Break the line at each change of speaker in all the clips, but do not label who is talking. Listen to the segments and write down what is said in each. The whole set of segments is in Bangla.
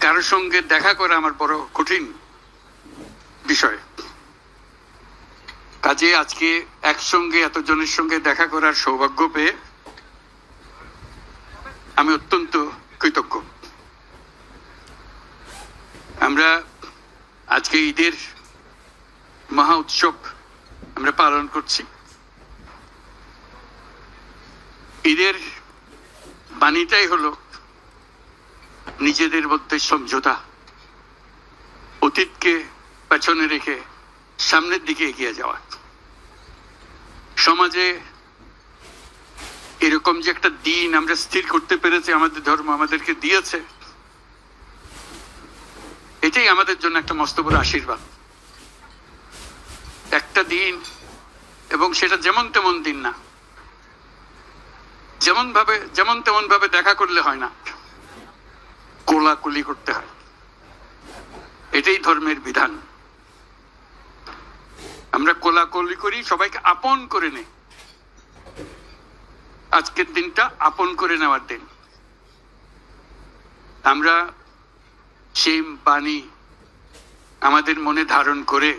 কারোর সঙ্গে দেখা করা আমার বড় কঠিন বিষয়। কাজে আজকে একসঙ্গে এতজনের সঙ্গে দেখা করার সৌভাগ্য পেয়ে আমি অত্যন্ত কৃতজ্ঞ। আমরা আজকে ঈদের মহা উৎসব আমরা পালন করছি। ঈদের বাণীটাই হলো নিজেদের মধ্যে সমঝোতা, অতীতকে পেছনে রেখে সামনের দিকে এগিয়ে যাওয়া। সমাজে এরকম যে একটা দিন আমরা স্থির করতে পেরেছি, আমাদের ধর্ম আমাদেরকে দিয়েছে, এটাই আমাদের জন্য একটা মস্ত বড় আশীর্বাদ। একটা দিন, এবং সেটা যেমন তেমন দিন না, যেমন তেমন ভাবে দেখা করলে হয় না, কোলাকুলি করতে হয়। এটাই ধর্মের বিধান। আমরা কোলাকুলি করি, সবাইকে আপন করে নেই। আজকের দিনটা আপন করে নেওয়ার দিন। আমরা সেই বাণী আমাদের মনে ধারণ করে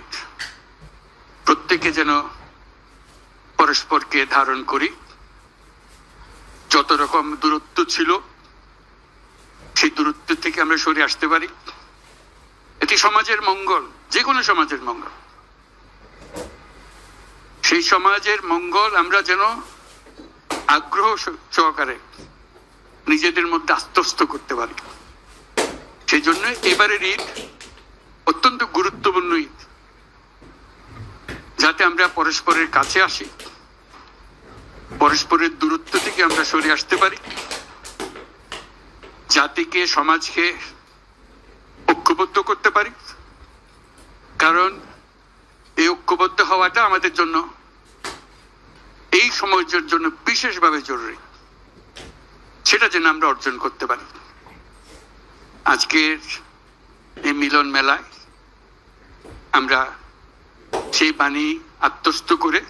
প্রত্যেকে যেন পরস্পরকে ধারণ করি। যত রকম দূরত্ব ছিল সেই দূরত্ব থেকে আমরা সরে আসতে পারি। এটি সমাজের মঙ্গল, যে কোনো সমাজের মঙ্গল। সেই সমাজের মঙ্গল আমরা যেন আগ্রহ সহকারে নিজেদের মধ্যে আত্মস্থ করতে পারি। সেই জন্য এবারের ঈদ অত্যন্ত গুরুত্বপূর্ণ ঈদ, যাতে আমরা পরস্পরের কাছে আসি, পরস্পরের দূরত্ব থেকে আমরা সরে আসতে পারি, জাতিকে সমাজকে ঐক্যবদ্ধ করতে পারি। কারণ এই ঐক্যবদ্ধ হওয়াটা আমাদের জন্য, এই সমাজের জন্য বিশেষভাবে জরুরি। সেটা যেন আমরা অর্জন করতে পারি। আজকের এই মিলন মেলায় আমরা সেই বাণী আত্মস্থ করে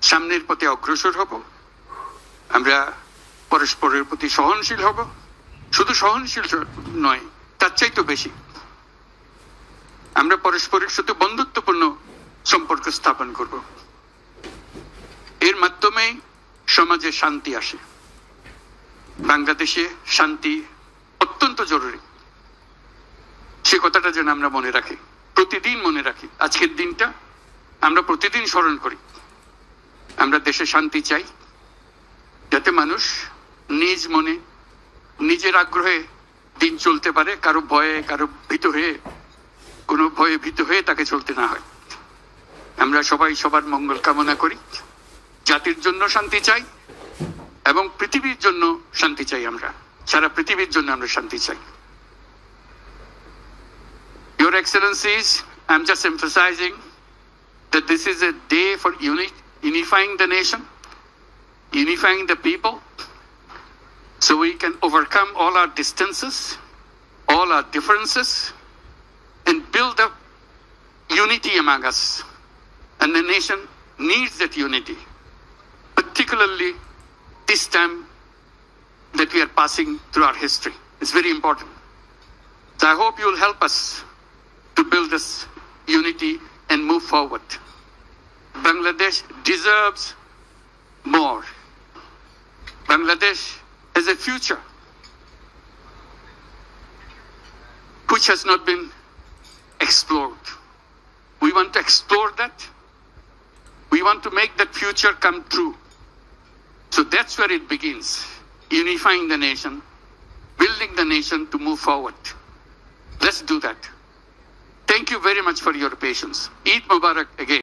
সামনের পথে অগ্রসর হব। আমরা পরস্পরের প্রতি সহনশীল হব। শুধু সহনশীল নয়, তার চাইতে বেশি আমরা পরস্পরের সাথে বন্ধুত্বপূর্ণ সম্পর্ক স্থাপন করব। এর মাধ্যমেই সমাজে শান্তি আসে। বাংলাদেশে শান্তি অত্যন্ত জরুরি। সে কথাটা যেন আমরা মনে রাখি, প্রতিদিন মনে রাখি। আজকের দিনটা আমরা প্রতিদিন স্মরণ করি। আমরা দেশে শান্তি চাই, যাতে মানুষ নিজ মনে নিজের আগ্রহে দিন চলতে পারে, কারো ভয়ে কোনো ভয়ে ভীত হয়ে তাকে চলতে না হয়। আমরা সবাই সবার মঙ্গল কামনা করি। জাতির জন্য শান্তি চাই এবং পৃথিবীর জন্য শান্তি চাই। আমরা সারা পৃথিবীর জন্য আমরা শান্তি চাই। Your Excellencies, I'm just emphasizing that this is a day for unifying the nation, unifying the people, so we can overcome all our distances, all our differences, and build up unity among us. And the nation needs that unity, particularly this time that we are passing through our history. It's very important. So I hope you will help us to build this unity and move forward. Bangladesh deserves more. Bangladesh has a future which has not been explored. We want to explore that. We want to make that future come true. So that's where it begins. Unifying the nation, building the nation to move forward. Let's do that. Thank you very much for your patience. Eid Mubarak again.